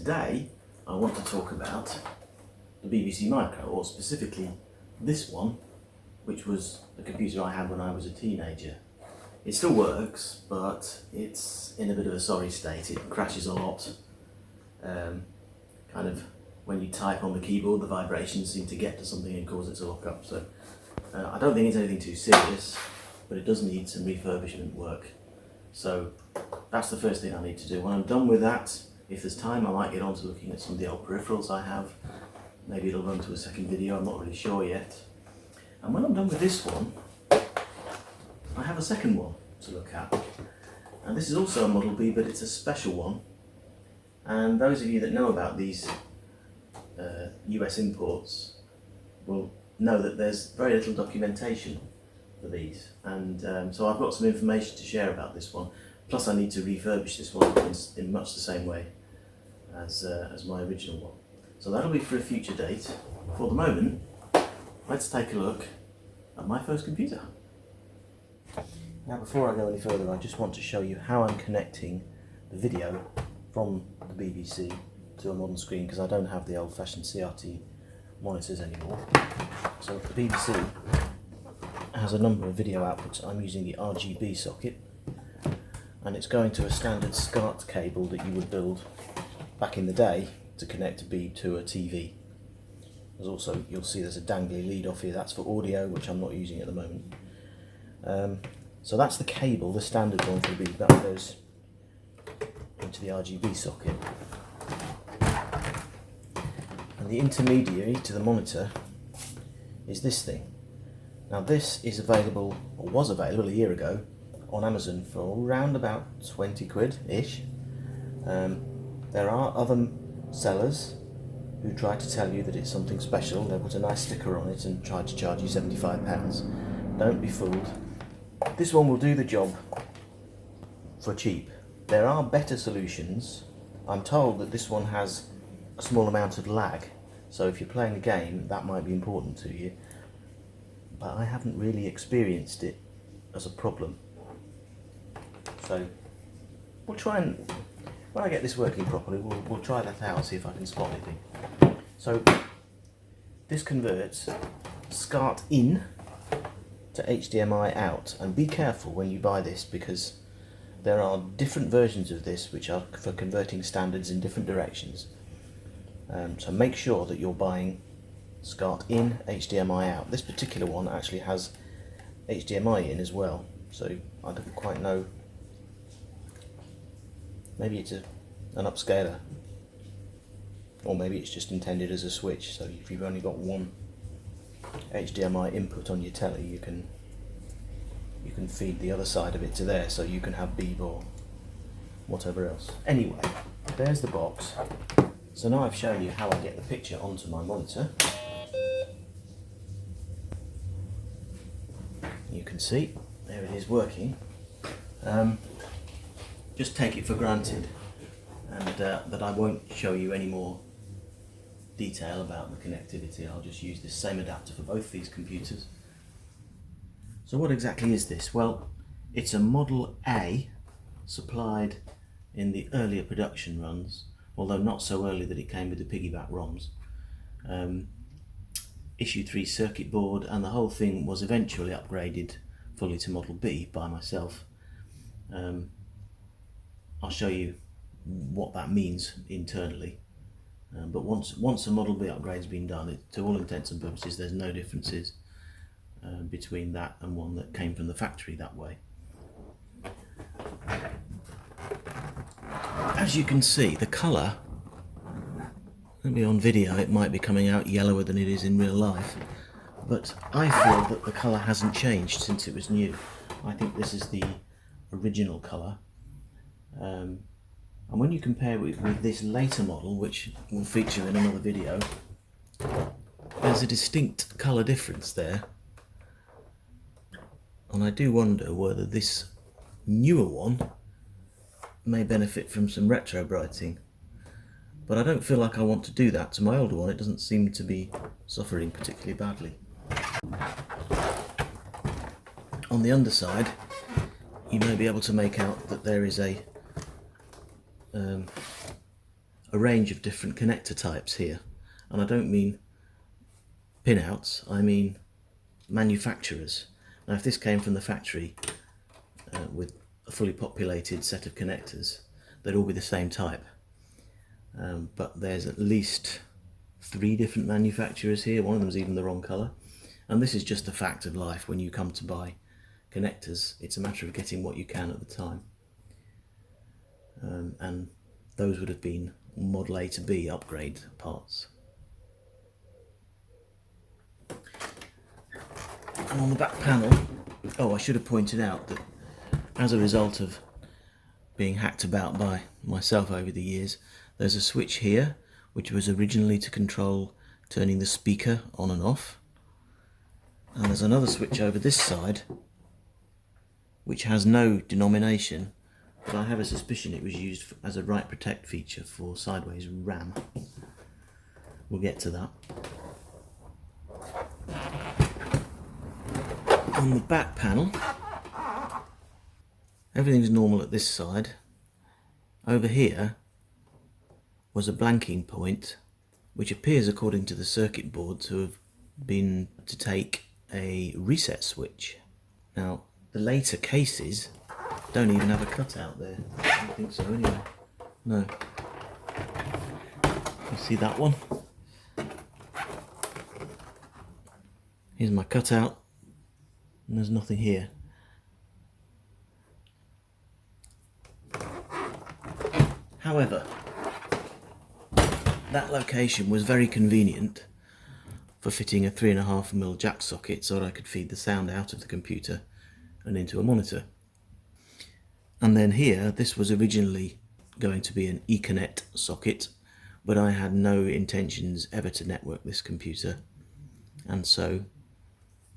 today I want to talk about the BBC Micro, or specifically this one, which was the computer I had when I was a teenager. It still works, but it's in a bit of a sorry state. It crashes a lot. Kind of when you type on the keyboard, the vibrations seem to get to something and cause it to lock up. So I don't think it's anything too serious, but it does need some refurbishment work. So that's the first thing I need to do. When I'm done with that, if there's time, I might get on to looking at some of the old peripherals I have. Maybe it'll run to a second video, I'm not really sure yet. And when I'm done with this one, I have a second one to look at. And this is also a Model B, but it's a special one. And those of you that know about these US imports will know that there's very little documentation for these. And so I've got some information to share about this one. Plus I need to refurbish this one in much the same way as my original one. So that'll be for a future date. For the moment, let's take a look at my first computer. Now before I go any further, I just want to show you how I'm connecting the video from the BBC to a modern screen, because I don't have the old-fashioned CRT monitors anymore. So the BBC has a number of video outputs. I'm using the RGB socket, and it's going to a standard SCART cable that you would build back in the day to connect a Beeb to a TV. There's also, you'll see there's a dangly lead off here, that's for audio, which I'm not using at the moment. So that's the cable, the standard one for the Beeb, that goes into the RGB socket. And the intermediary to the monitor is this thing. Now this is available, or was available a year ago, on Amazon for around about 20 quid-ish. There are other sellers who try to tell you that it's something special. They'll put a nice sticker on it and try to charge you £75. Don't be fooled. This one will do the job for cheap. There are better solutions. I'm told that this one has a small amount of lag, so if you're playing a game that might be important to you, but I haven't really experienced it as a problem. So we'll try and, when I get this working properly, we'll try that out, see if I can spot anything. So this converts SCART in to HDMI out, and be careful when you buy this, because there are different versions of this which are for converting standards in different directions. So make sure that you're buying SCART in, HDMI out. This particular one actually has HDMI in as well, so I don't quite know. Maybe it's an upscaler, or maybe it's just intended as a switch, so if you've only got one HDMI input on your telly, you can feed the other side of it to there, so you can have Beeb or whatever else. Anyway, there's the box. So now I've shown you how I get the picture onto my monitor. You can see, there it is working. Just take it for granted, and that I won't show you any more detail about the connectivity. I'll just use this same adapter for both these computers. So what exactly is this? Well, it's a Model A supplied in the earlier production runs, although not so early that it came with the piggyback ROMs. Issue 3 circuit board, and the whole thing was eventually upgraded fully to Model B by myself. I'll show you what that means internally. But once a Model B upgrade's been done, to all intents and purposes, there's no differences between that and one that came from the factory that way. As you can see, the colour, maybe on video it might be coming out yellower than it is in real life, but I feel that the colour hasn't changed since it was new. I think this is the original colour. And when you compare it with this later model, which will feature in another video, there's a distinct colour difference there. And I do wonder whether this newer one may benefit from some retro brighting. But I don't feel like I want to do that to my older one. It doesn't seem to be suffering particularly badly. On the underside, you may be able to make out that there is a a range of different connector types here, and I don't mean pinouts, I mean manufacturers. Now if this came from the factory with a fully populated set of connectors, they'd all be the same type, but there's at least 3 different manufacturers here. One of them's even the wrong colour, and this is just a fact of life. When you come to buy connectors, it's a matter of getting what you can at the time, and those would have been Model A to B upgrade parts. And on the back panel, oh, I should have pointed out that as a result of being hacked about by myself over the years, there's a switch here which was originally to control turning the speaker on and off, and there's another switch over this side which has no denomination, but I have a suspicion it was used as a write protect feature for sideways RAM. We'll get to that. On the back panel, everything's normal at this side. Over here was a blanking point, which appears, according to the circuit board, to have been to take a reset switch. Now, the later cases don't even have a cutout there. I don't think so anyway. No. You see that one? Here's my cutout, and there's nothing here. However, that location was very convenient for fitting a 3.5mm jack socket so that I could feed the sound out of the computer and into a monitor. And then here, this was originally going to be an Ethernet socket, but I had no intentions ever to network this computer, and so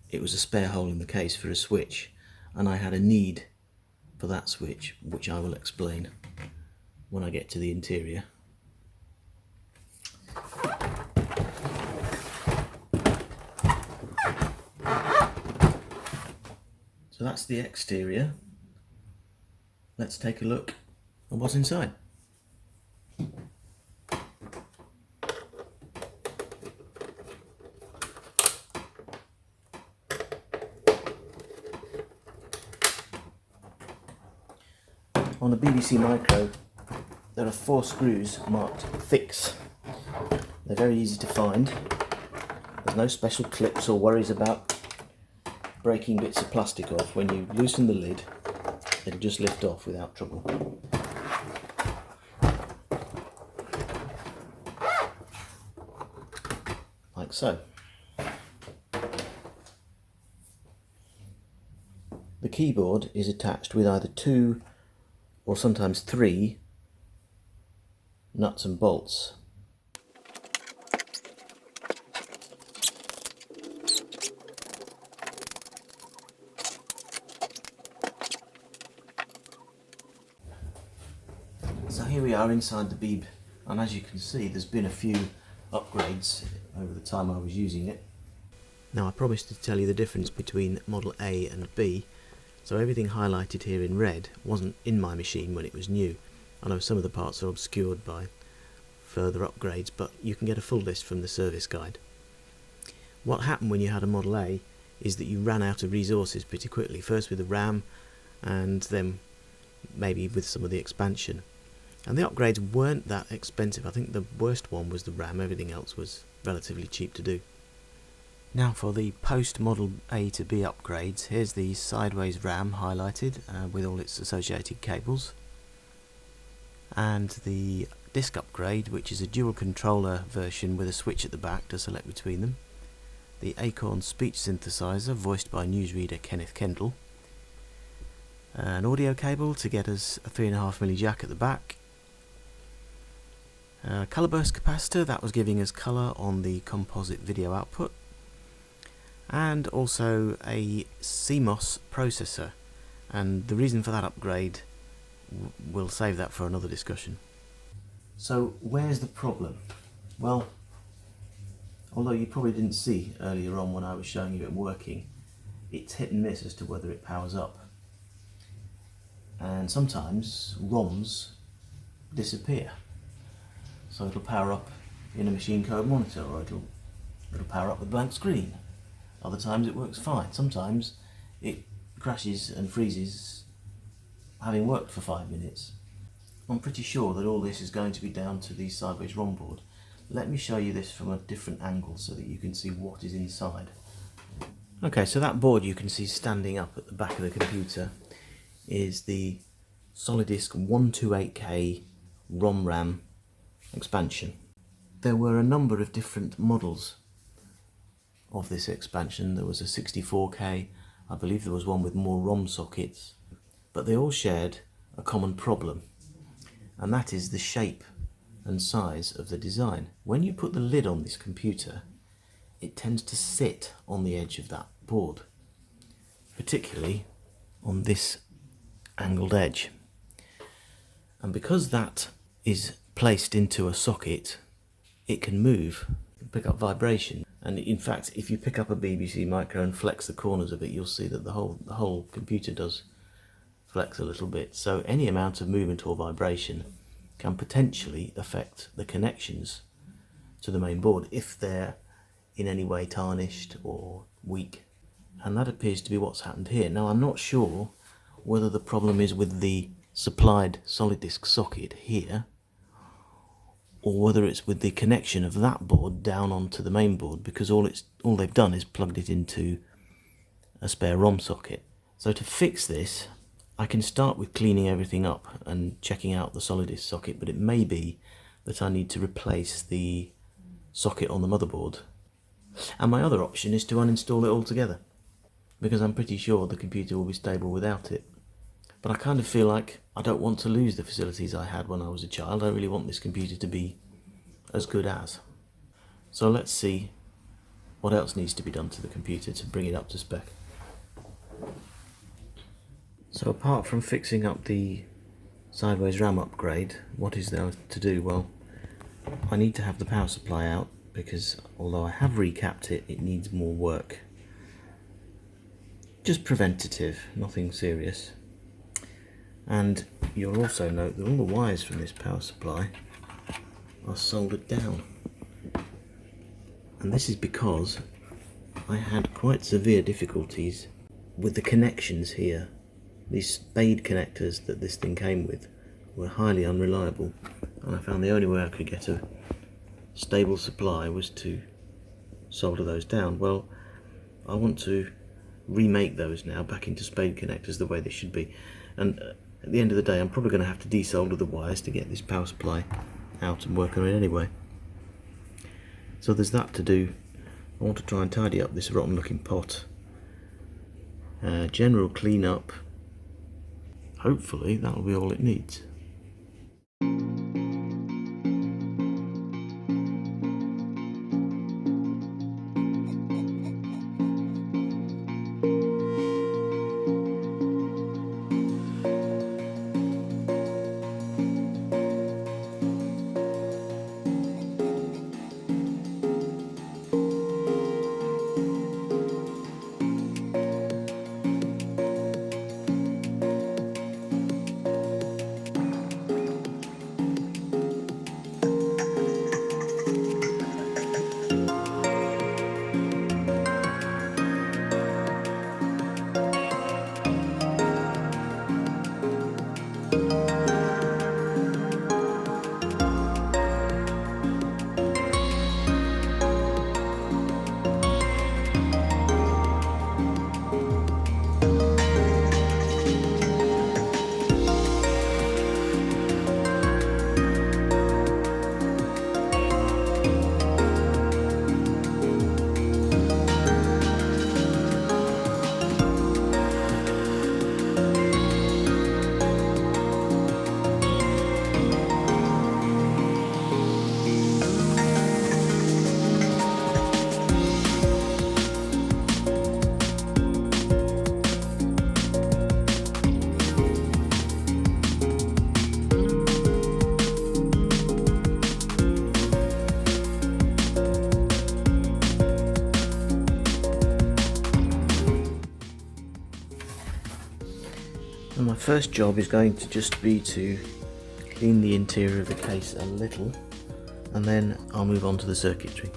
it was a spare hole in the case for a switch, and I had a need for that switch, which I will explain when I get to the interior. So that's the exterior. Let's take a look at what's inside. On the BBC Micro, there are 4 screws marked fix. They're very easy to find. There's no special clips or worries about breaking bits of plastic off. When you loosen the lid, it'll just lift off without trouble. Like so. The keyboard is attached with either 2 or sometimes 3 nuts and bolts. So here we are inside the Beeb, and as you can see there's been a few upgrades over the time I was using it. Now I promised to tell you the difference between Model A and B, so everything highlighted here in red wasn't in my machine when it was new. I know some of the parts are obscured by further upgrades, but you can get a full list from the service guide. What happened when you had a Model A is that you ran out of resources pretty quickly, first with the RAM and then maybe with some of the expansion. And the upgrades weren't that expensive. I think the worst one was the RAM, everything else was relatively cheap to do. Now for the post Model A to B upgrades, here's the sideways RAM highlighted with all its associated cables. And the disk upgrade, which is a dual controller version with a switch at the back to select between them. The Acorn speech synthesizer voiced by newsreader Kenneth Kendall. An audio cable to get us a 3.5mm jack at the back. Colour burst capacitor, that was giving us colour on the composite video output. And also a CMOS processor, and the reason for that upgrade, we'll save that for another discussion. So where's the problem? Well, although you probably didn't see earlier on when I was showing you it working, it's hit and miss as to whether it powers up. And sometimes ROMs disappear. So it'll power up in a machine code monitor, or it'll power up with blank screen. Other times it works fine. Sometimes it crashes and freezes having worked for 5 minutes. I'm pretty sure that all this is going to be down to the sideways ROM board. Let me show you this from a different angle so that you can see what is inside. Okay, so that board you can see standing up at the back of the computer is the SolidDisk 128K ROM-RAM expansion. There were a number of different models of this expansion. There was a 64K, I believe there was one with more ROM sockets, but they all shared a common problem, and that is the shape and size of the design. When you put the lid on this computer, it tends to sit on the edge of that board, particularly on this angled edge. And because that is placed into a socket, it can move, pick up vibration. And in fact, if you pick up a BBC Micro and flex the corners of it, you'll see that the whole computer does flex a little bit. So any amount of movement or vibration can potentially affect the connections to the main board if they're in any way tarnished or weak. And that appears to be what's happened here. Now, I'm not sure whether the problem is with the supplied SolidDisk socket here, or whether it's with the connection of that board down onto the main board, because all they've done is plugged it into a spare ROM socket. So to fix this, I can start with cleaning everything up and checking out the SolidDisk socket, but it may be that I need to replace the socket on the motherboard. And my other option is to uninstall it altogether, because I'm pretty sure the computer will be stable without it. But I kind of feel like I don't want to lose the facilities I had when I was a child. I really want this computer to be as good as. So let's see what else needs to be done to the computer to bring it up to spec. So apart from fixing up the sideways RAM upgrade, what is there to do? Well, I need to have the power supply out, because although I have recapped it, it needs more work. Just preventative, nothing serious. And you'll also note that all the wires from this power supply are soldered down. And this is because I had quite severe difficulties with the connections here. These spade connectors that this thing came with were highly unreliable, and I found the only way I could get a stable supply was to solder those down. Well, I want to remake those now back into spade connectors the way they should be, and at the end of the day I'm probably going to have to desolder the wires to get this power supply out and work on it anyway. So there's that to do. I want to try and tidy up this rotten looking pot. General clean up. Hopefully that'll be all it needs. And my first job is going to just be to clean the interior of the case a little, and then I'll move on to the circuitry.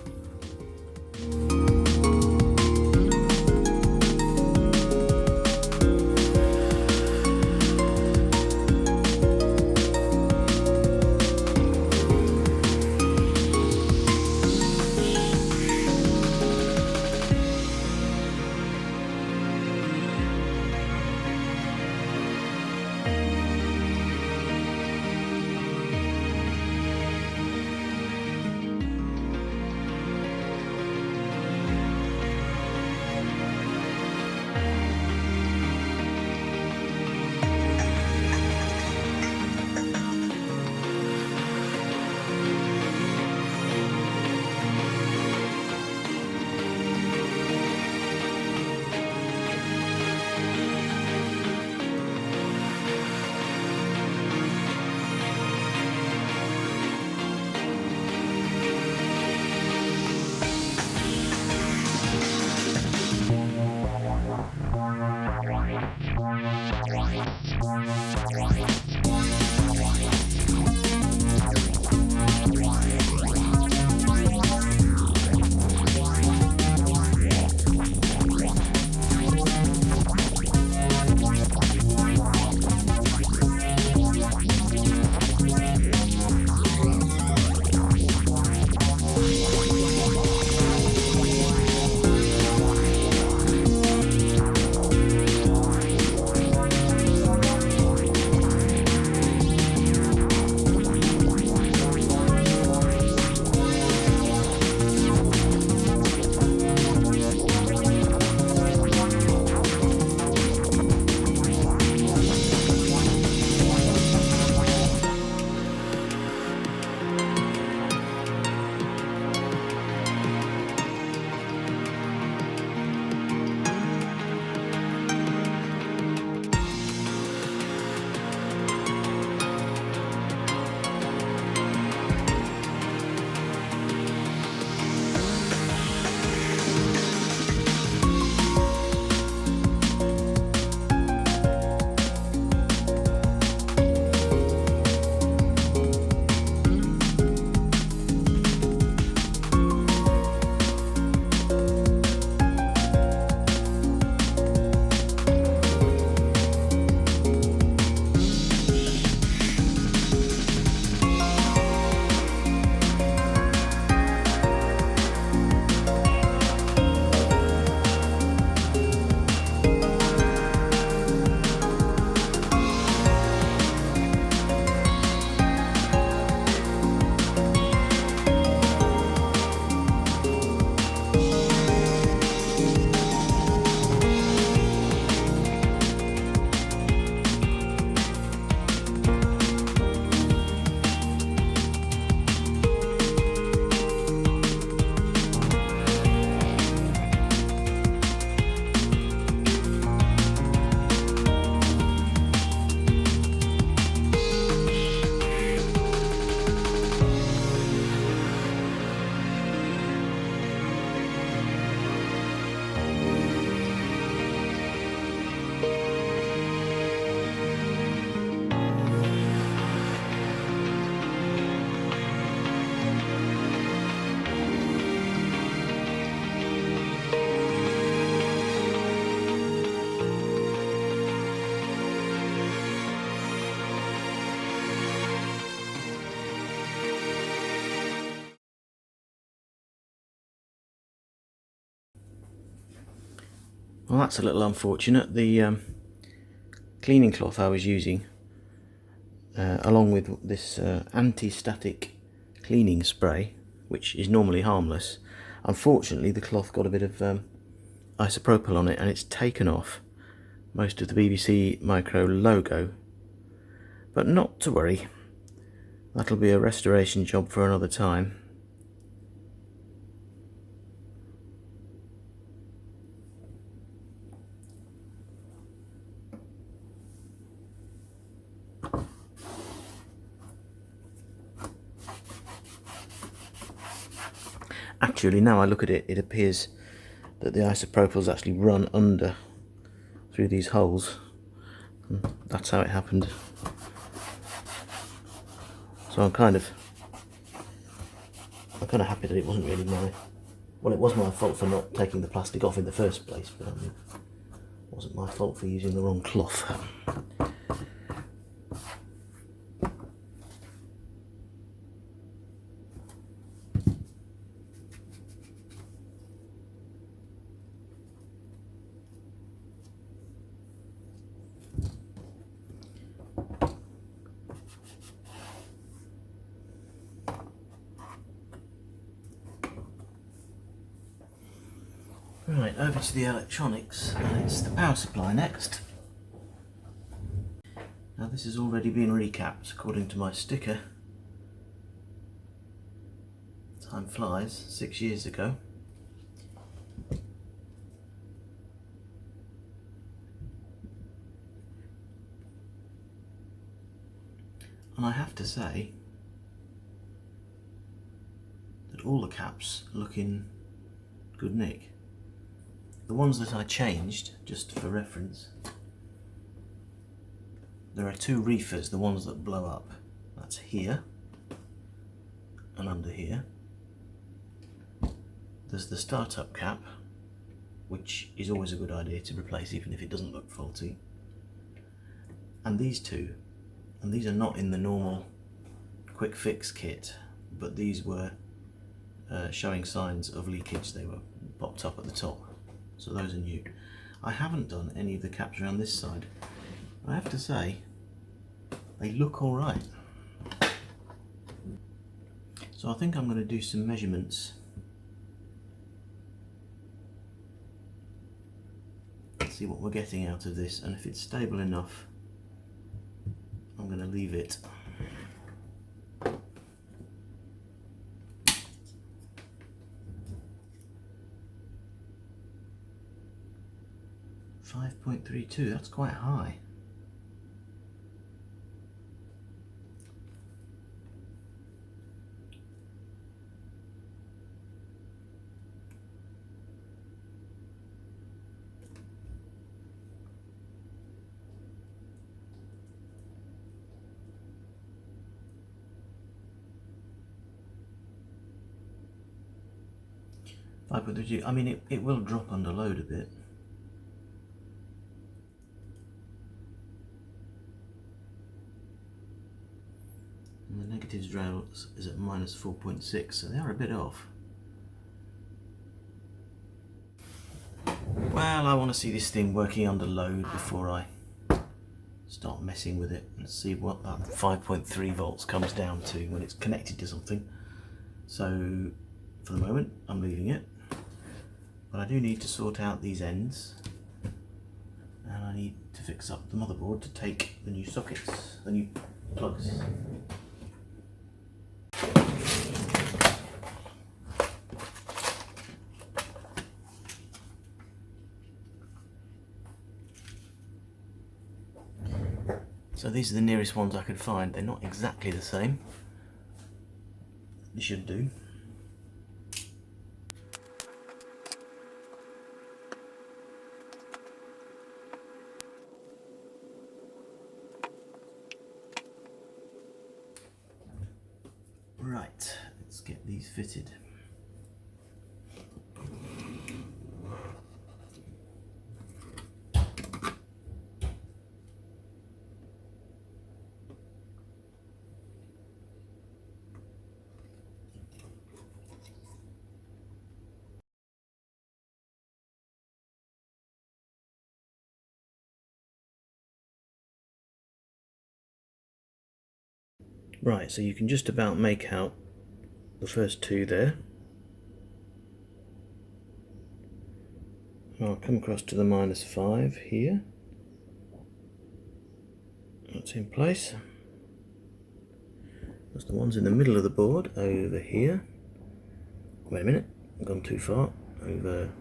Well, that's a little unfortunate. The cleaning cloth I was using, along with this anti-static cleaning spray, which is normally harmless, unfortunately the cloth got a bit of isopropyl on it, and it's taken off most of the BBC Micro logo. But not to worry, that'll be a restoration job for another time. Actually, now I look at it, it appears that the isopropyl's actually run under through these holes. That's how it happened. So I'm kind of I'm kind of happy that it wasn't really well, it was my fault for not taking the plastic off in the first place, but it wasn't my fault for using the wrong cloth. Right, over to the electronics, and it's the power supply next. Now this has already been recapped according to my sticker. Time flies, 6 years ago. And I have to say that all the caps look in good nick. The ones that I changed, just for reference, there are two reefers, the ones that blow up. That's here and under here. There's the startup cap, which is always a good idea to replace even if it doesn't look faulty. And these two, and these are not in the normal quick fix kit, but these were showing signs of leakage. They were popped up at the top. So those are new. I haven't done any of the caps around this side. I have to say, they look alright. So I think I'm going to do some measurements. See what we're getting out of this, and if it's stable enough, I'm going to leave it. 5.32, that's quite high. I mean, it will drop under load a bit. And the negatives rail is at minus 4.6, so they are a bit off. Well, I want to see this thing working under load before I start messing with it and see what that 5.3 volts comes down to when it's connected to something. So for the moment I'm leaving it, but I do need to sort out these ends, and I need to fix up the motherboard to take the new sockets, the new plugs. So these are the nearest ones I could find. They're not exactly the same. They should do. Right, let's get these fitted. Right, so you can just about make out the first two there. I'll come across to the -5 here. That's in place. That's the ones in the middle of the board over here. Wait a minute, I've gone too far. Over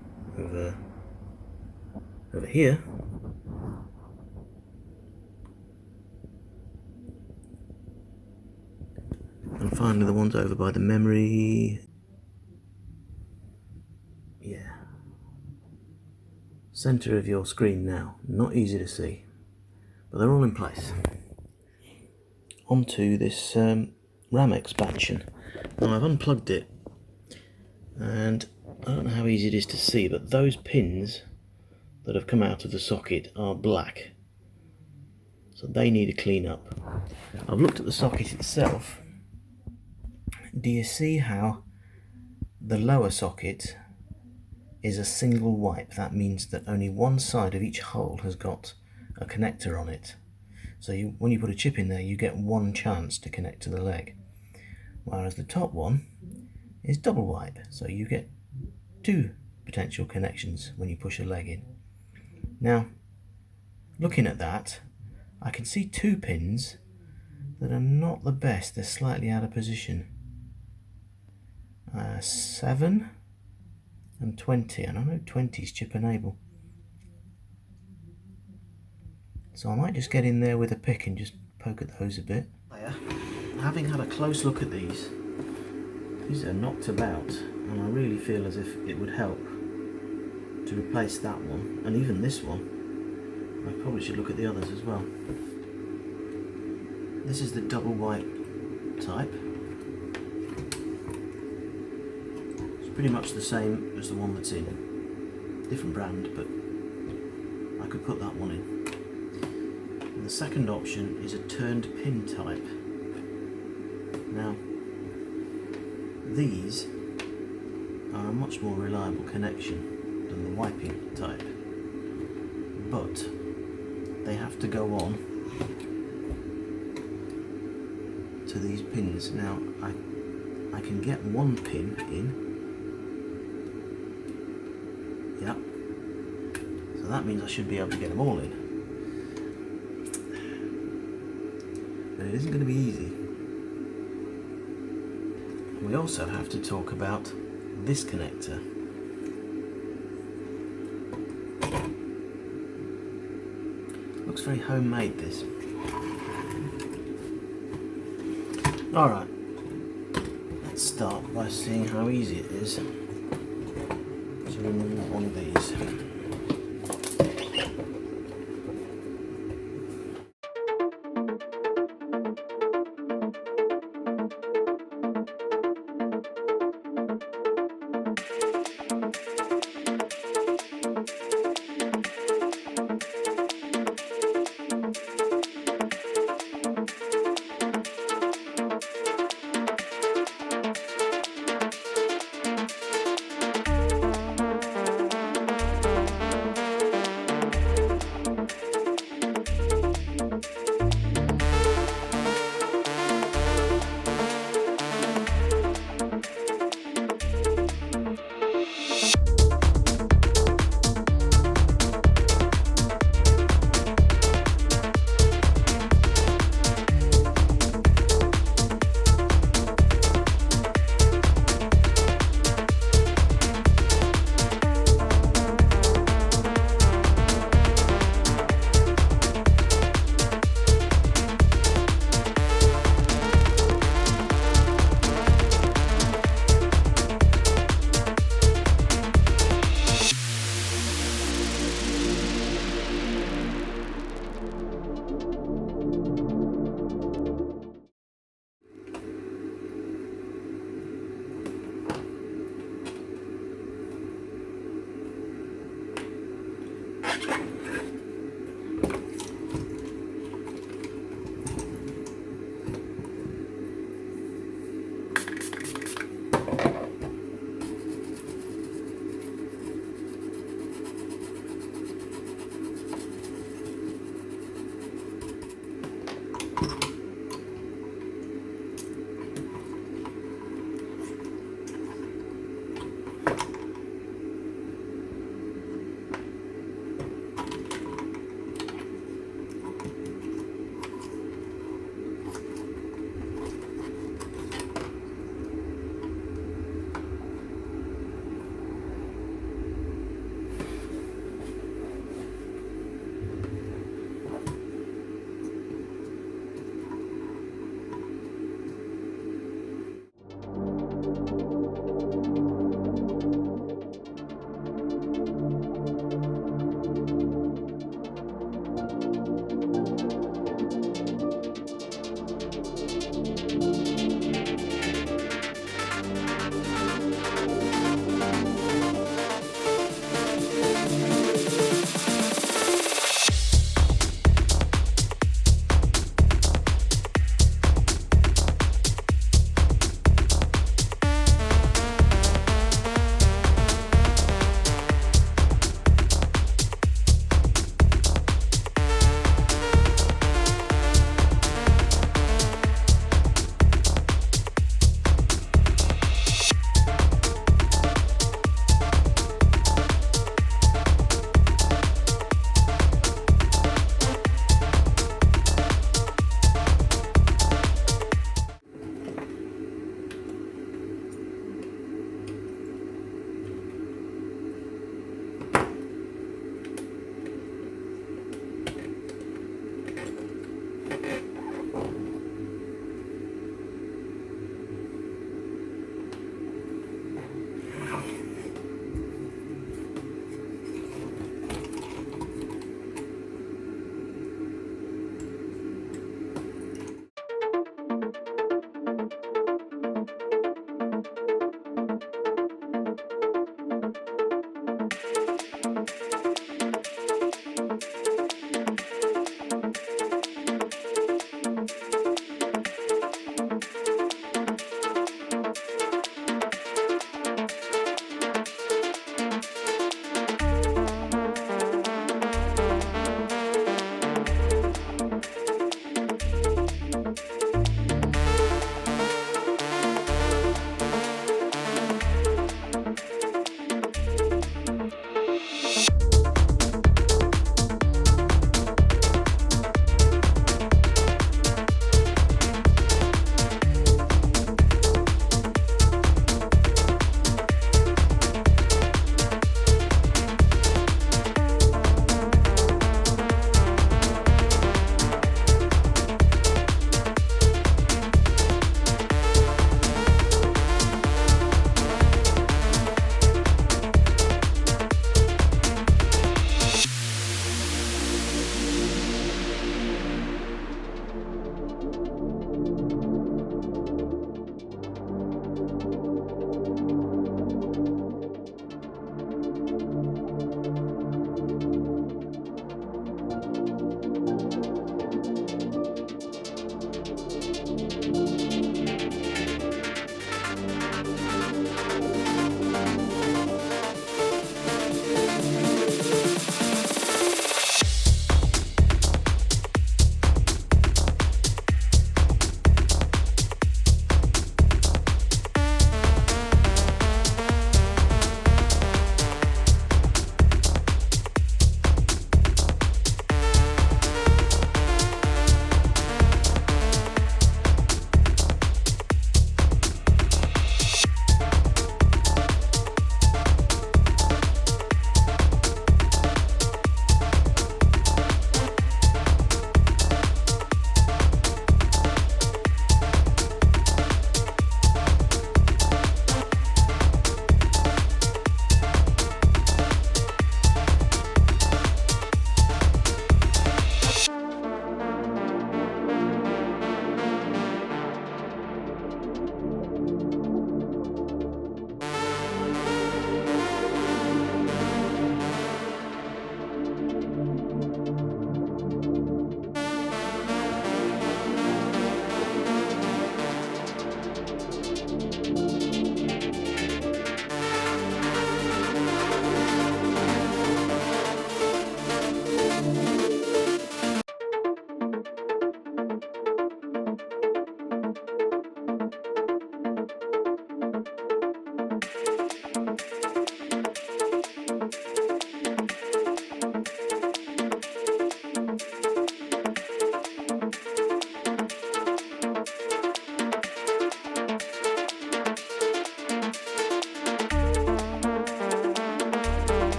here. And finally the ones over by the memory. Yeah. Centre of your screen now. Not easy to see, but they're all in place. Onto this RAM expansion. Now I've unplugged it And I don't know how easy it is to see, but those pins that have come out of the socket are black, so they need a clean up. I've looked at the socket itself. Do you see how the lower socket is a single wipe? That means that only one side of each hole has got a connector on it. So when you put a chip in there, you get one chance to connect to the leg. Whereas the top one is double wipe, so you get two potential connections when you push a leg in. Now, looking at that, I can see two pins that are not the best. They're slightly out of position. 7 and 20, and I know 20 is chip enable. So I might just get in there with a pick and just poke at those a bit. Having had a close look at these are knocked about, and I really feel as if it would help to replace that one, and even this one. I probably should look at the others as well. This is the double wipe type. It's pretty much the same as the one that's in. Different brand, but I could put that one in. And the second option is a turned pin type. Now, these are a much more reliable connection than the wiping type, but they have to go on to these pins. Now, I can get one pin in. Yep. So that means I should be able to get them all in. But it isn't going to be easy. We also have to talk about this connector. Looks very homemade, this. Alright, let's start by seeing how easy it is to remove one of these.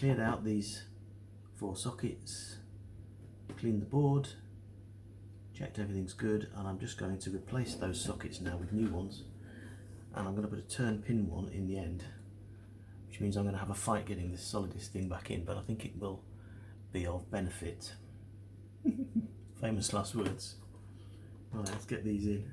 cleared out these 4 sockets, cleaned the board, checked everything's good, and I'm just going to replace those sockets now with new ones, and I'm going to put a turn pin one in the end, which means I'm going to have a fight getting this Solidus thing back in, but I think it will be of benefit. Famous last words. Right, let's get these in.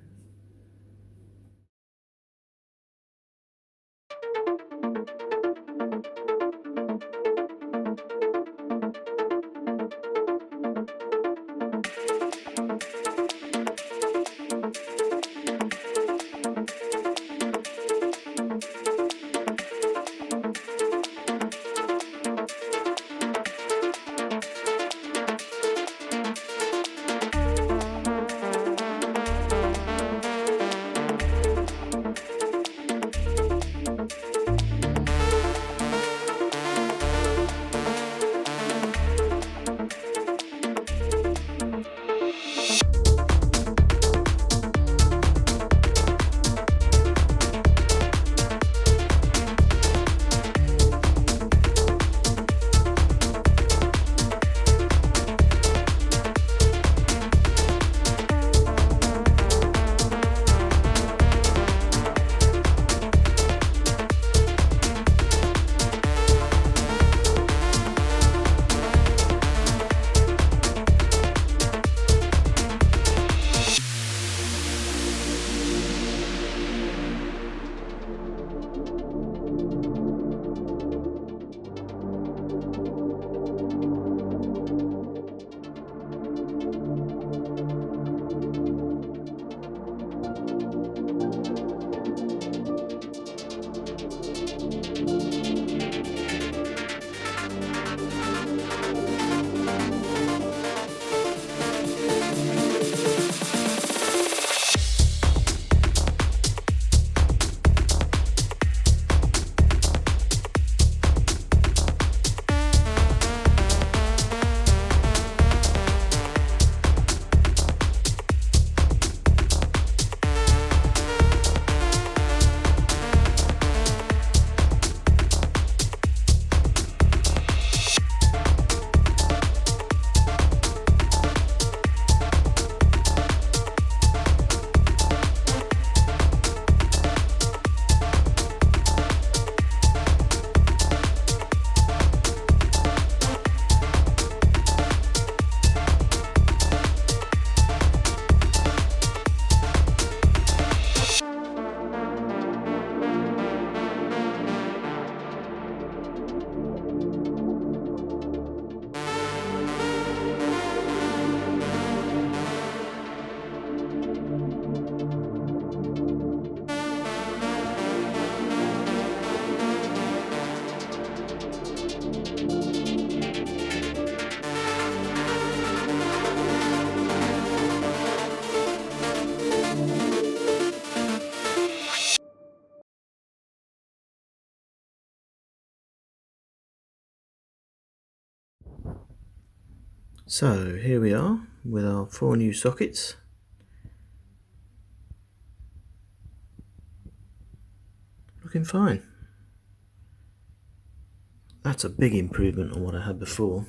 So here we are with our 4 new sockets. Looking fine. That's a big improvement on what I had before.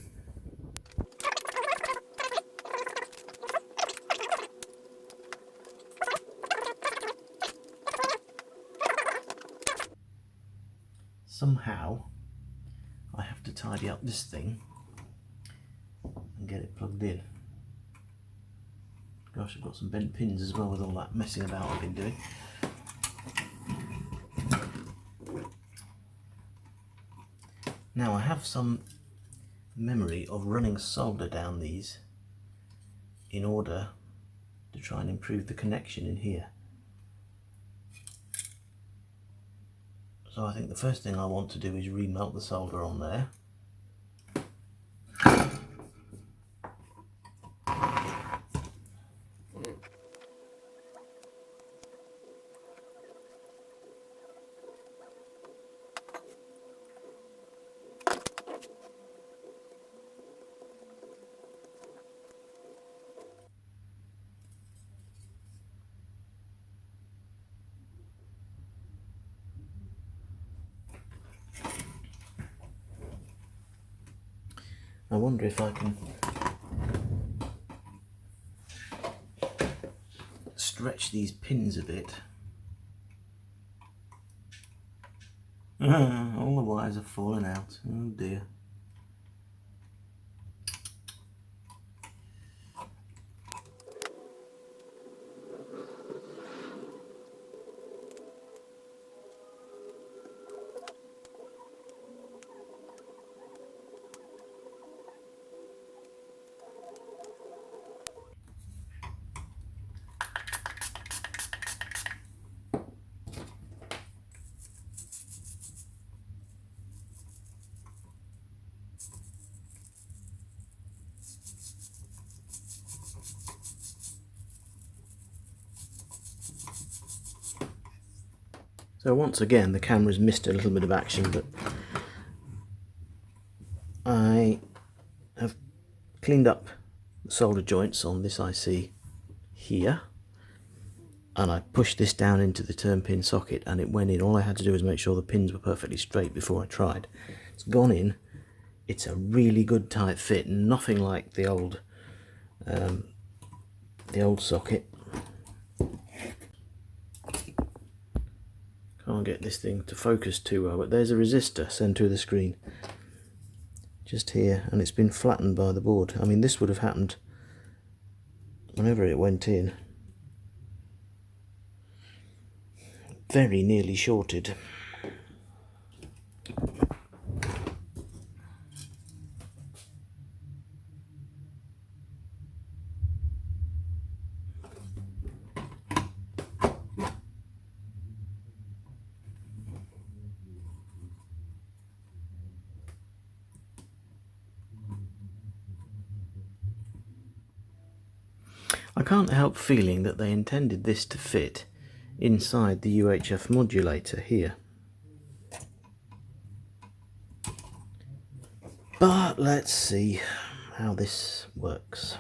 Somehow I have to tidy up this thing and get it plugged in. Gosh, I've got some bent pins as well with all that messing about I've been doing. Now I have some memory of running solder down these in order to try and improve the connection in here. So I think the first thing I want to do is remelt the solder on there. I wonder if I can stretch these pins a bit. All the wires are falling out. Oh dear. So once again the camera's missed a little bit of action, but I have cleaned up the solder joints on this IC here, and I pushed this down into the turn pin socket and it went in. All I had to do was make sure the pins were perfectly straight before I tried. It's gone in. It's a really good tight fit, nothing like the old socket. Can't get this thing to focus too well, but there's a resistor centre of the screen just here, and it's been flattened by the board. I mean, this would have happened whenever it went in. Very nearly shorted. I can't help feeling that they intended this to fit inside the UHF modulator here. But let's see how this works.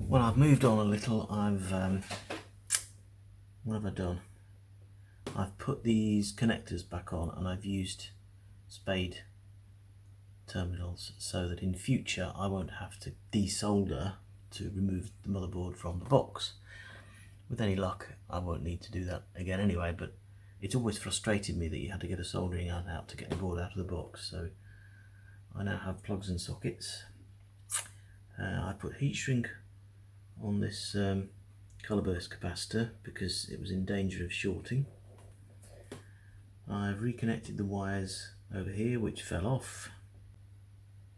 Well, I've moved on a little. What have I done? I've put these connectors back on, and I've used spade terminals so that in future I won't have to desolder to remove the motherboard from the box. With any luck, I won't need to do that again anyway, but it's always frustrated me that you had to get a soldering iron out to get the board out of the box. So I now have plugs and sockets. I put heat shrink on this colour burst capacitor because it was in danger of shorting. I've reconnected the wires over here which fell off.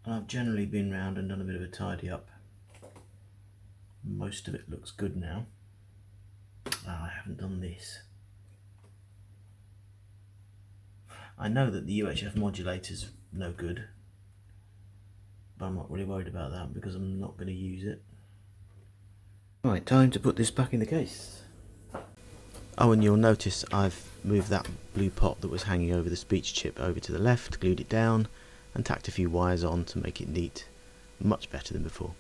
I've generally been round and done a bit of a tidy up. Most of it looks good now. I haven't done this. I know that the UHF modulator's no good, but I'm not really worried about that because I'm not going to use it. Right, time to put this back in the case. Oh, and you'll notice I've moved that blue pot that was hanging over the speech chip over to the left, glued it down, and tacked a few wires on to make it neat. Much better than before.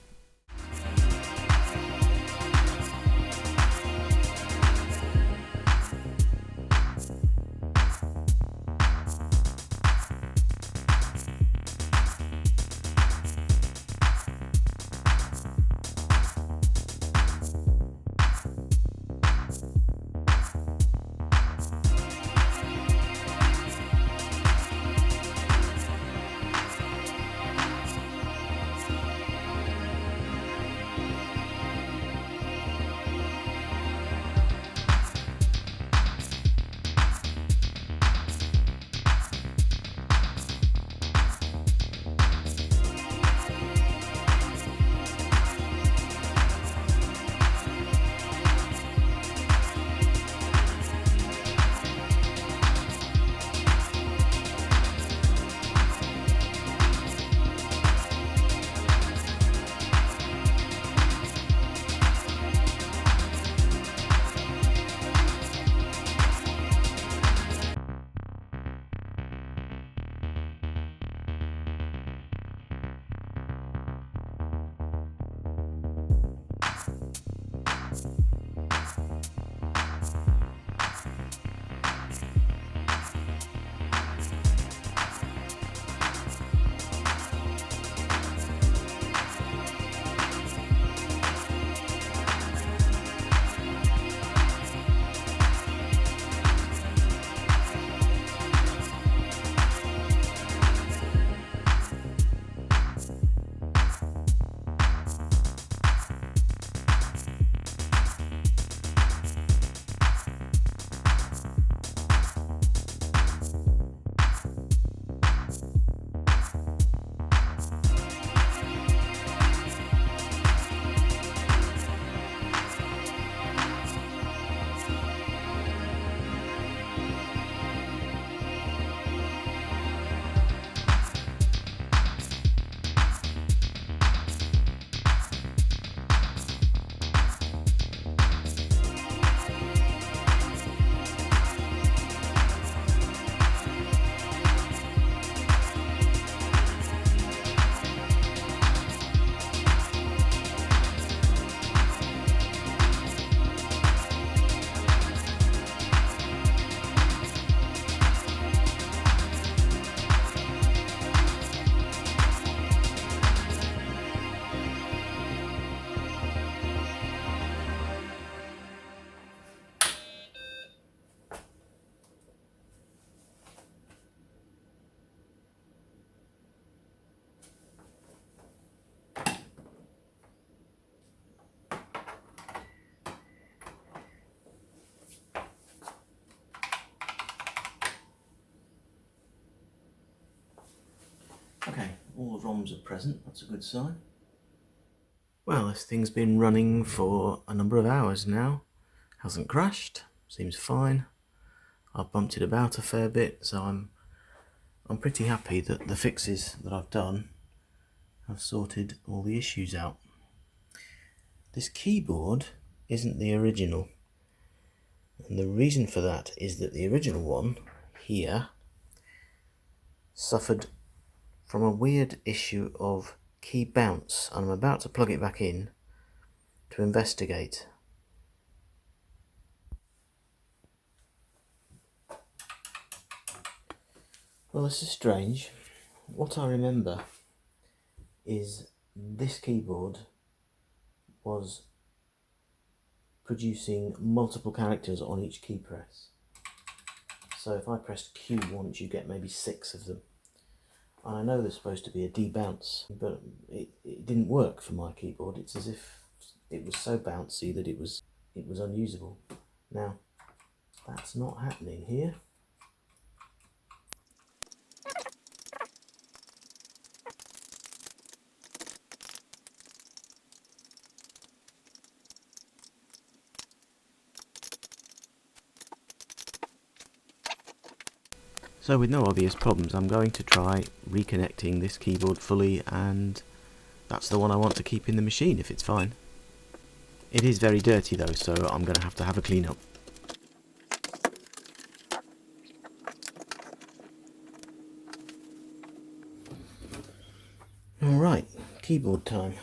Okay, all the ROMs are present, that's a good sign. Well, this thing's been running for a number of hours now. Hasn't crashed, seems fine. I've bumped it about a fair bit, so I'm pretty happy that the fixes that I've done have sorted all the issues out. This keyboard isn't the original, and the reason for that is that the original one here suffered from a weird issue of key bounce, and I'm about to plug it back in to investigate. Well, this is strange. What I remember is this keyboard was producing multiple characters on each key press. So if I pressed Q once, you get maybe 6 of them. And I know there's supposed to be a debounce, but it didn't work for my keyboard. It's as if it was so bouncy that it was unusable. Now, that's not happening here. So with no obvious problems, I'm going to try reconnecting this keyboard fully, and that's the one I want to keep in the machine if it's fine. It is very dirty though, so I'm going to have a clean up. Alright, keyboard time.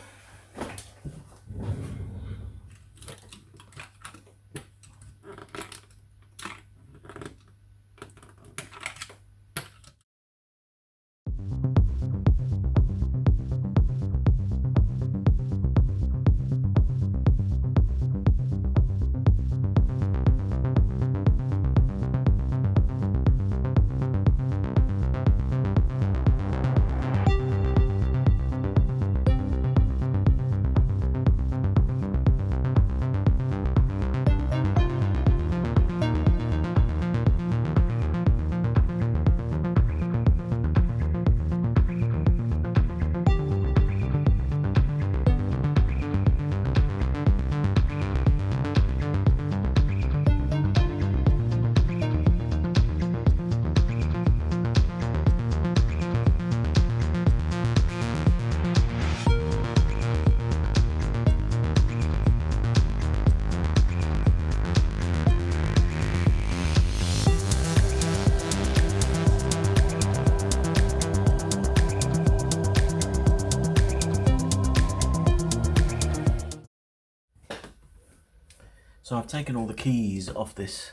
So I've taken all the keys off this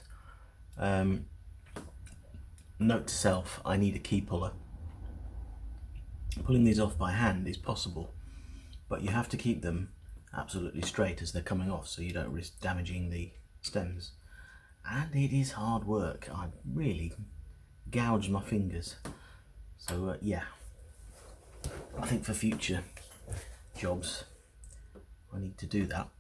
note to self. I need a key puller. Pulling these off by hand is possible, but you have to keep them absolutely straight as they're coming off so you don't risk damaging the stems. And it is hard work. I really gouged my fingers. So yeah, I think for future jobs I need to do that.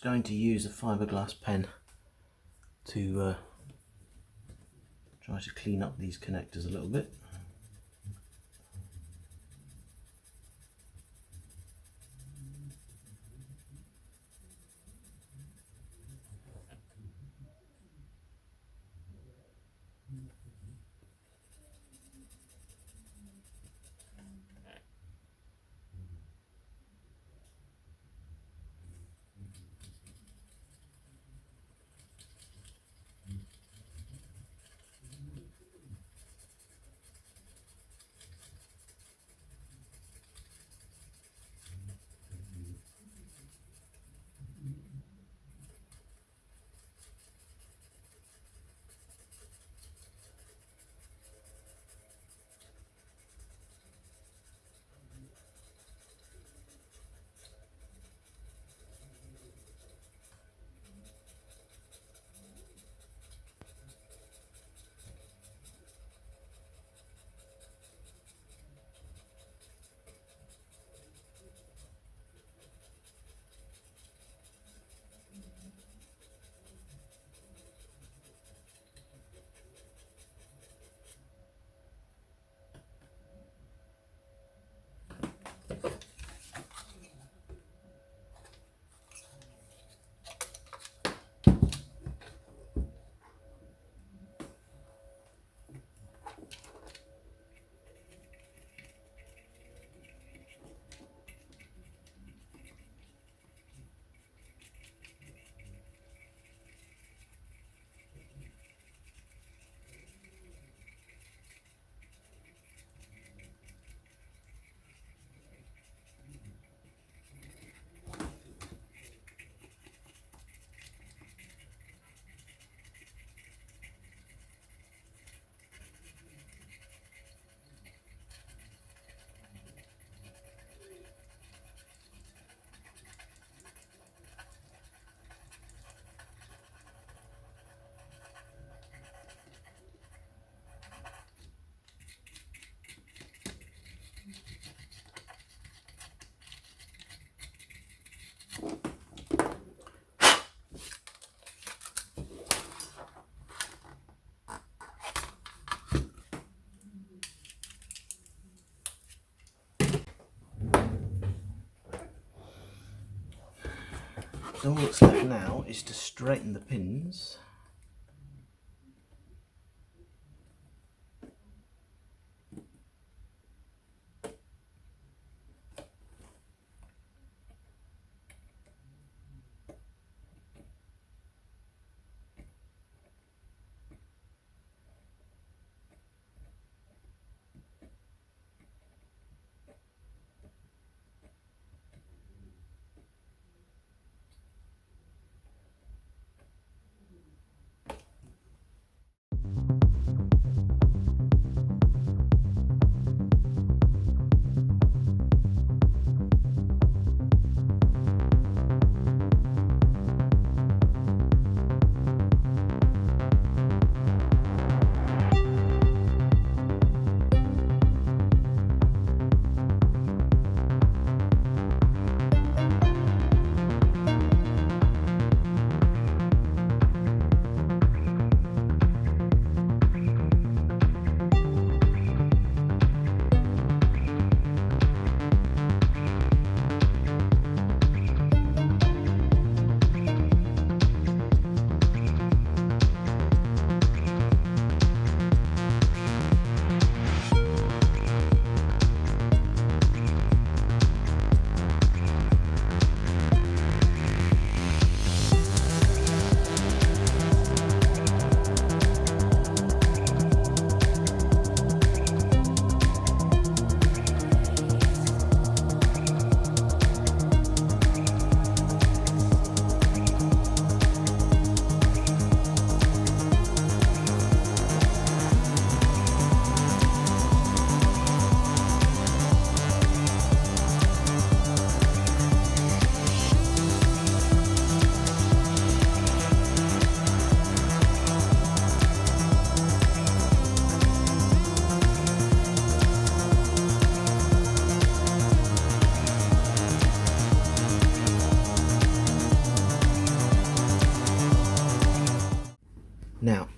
just going to use a fiberglass pen to try to clean up these connectors a little bit. So all that's left now is to straighten the pins.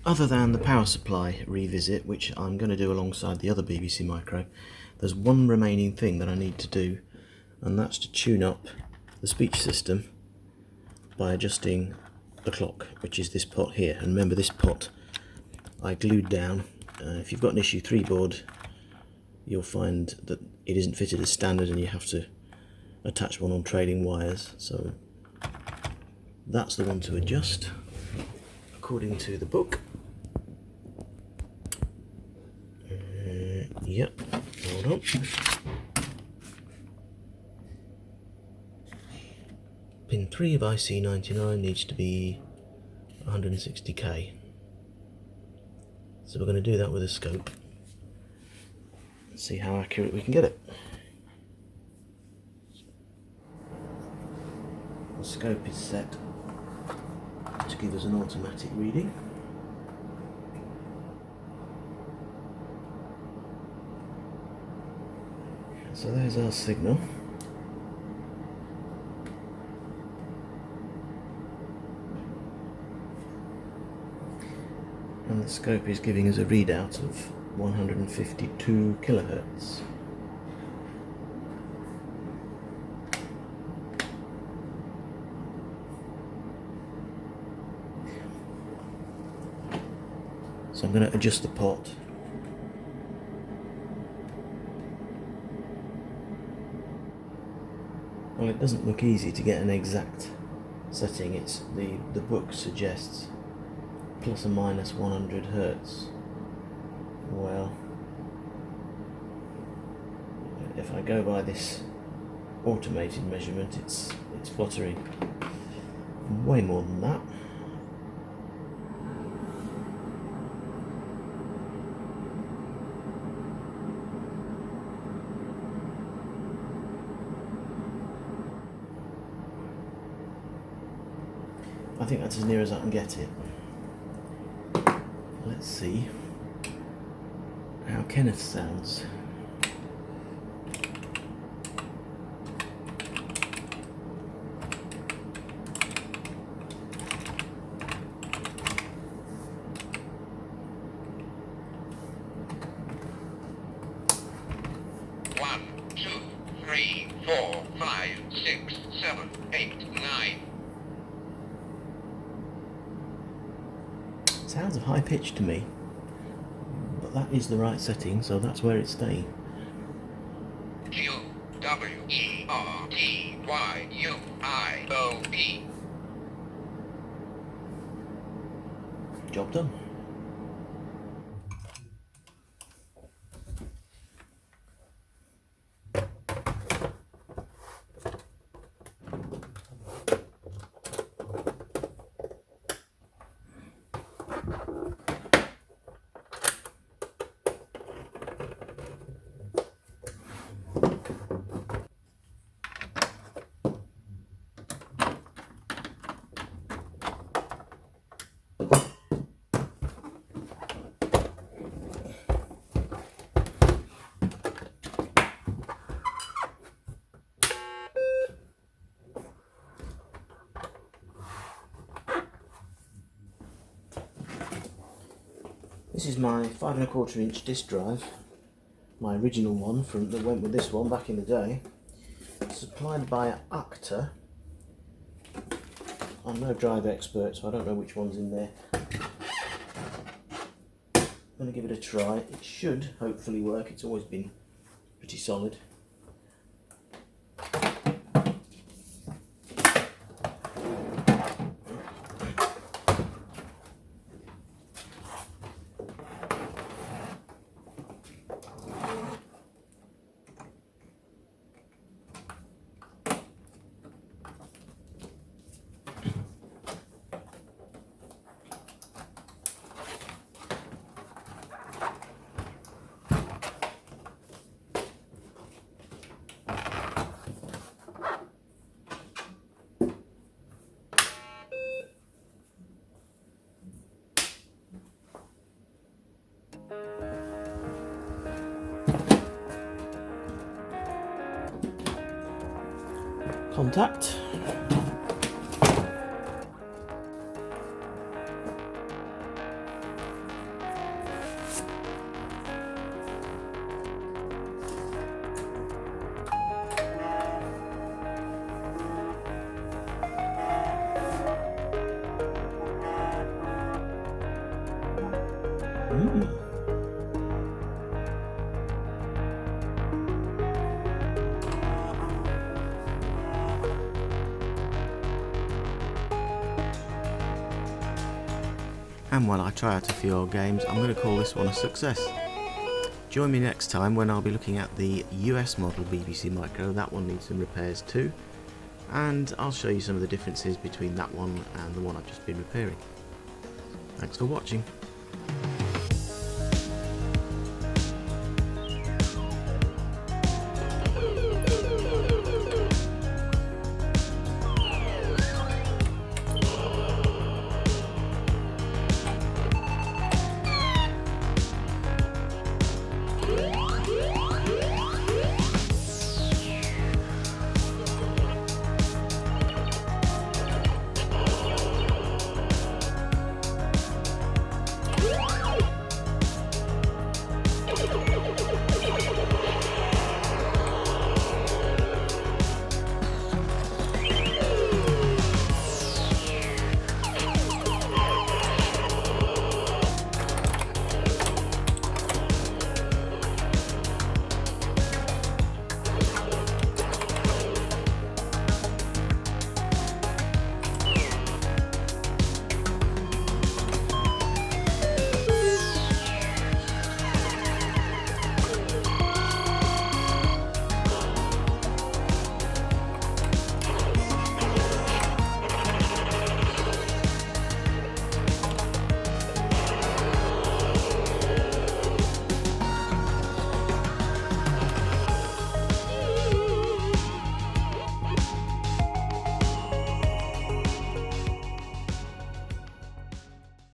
other than the power supply revisit, which I'm going to do alongside the other BBC Micro, there's one remaining thing that I need to do, and that's to tune up the speech system by adjusting the clock, which is this pot here. And remember, this pot I glued down. If you've got an issue 3 board, you'll find that it isn't fitted as standard and you have to attach one on trailing wires. So that's the one to adjust according to the book. Yep, hold on. Pin 3 of IC99 needs to be 160k. So we're going to do that with a scope. Let's see how accurate we can get it. The scope is set to give us an automatic reading. So there's our signal. And the scope is giving us a readout of 152 kilohertz. So I'm going to adjust the pot. Well, it doesn't look easy to get an exact setting. It's the book suggests plus or minus 100 hertz. Well, if I go by this automated measurement, it's fluttering way more than that. I think that's as near as I can get it. Let's see how Kenneth sounds. One, two, three, 4, 5, 6, 7, 8, 9. Sounds of high pitch to me, but that is the right setting, so that's where it's staying. Q W E R T Y U I O P. Job done. This is my 5 1/4 inch disc drive, my original one that went with this one back in the day, supplied by Acta. I'm no drive expert, so I don't know which one's in there. I'm going to give it a try. It should hopefully work. It's always been pretty solid. Contact. And while I try out a few old games, I'm going to call this one a success. Join me next time when I'll be looking at the US model BBC Micro. That one needs some repairs too, and I'll show you some of the differences between that one and the one I've just been repairing. Thanks for watching.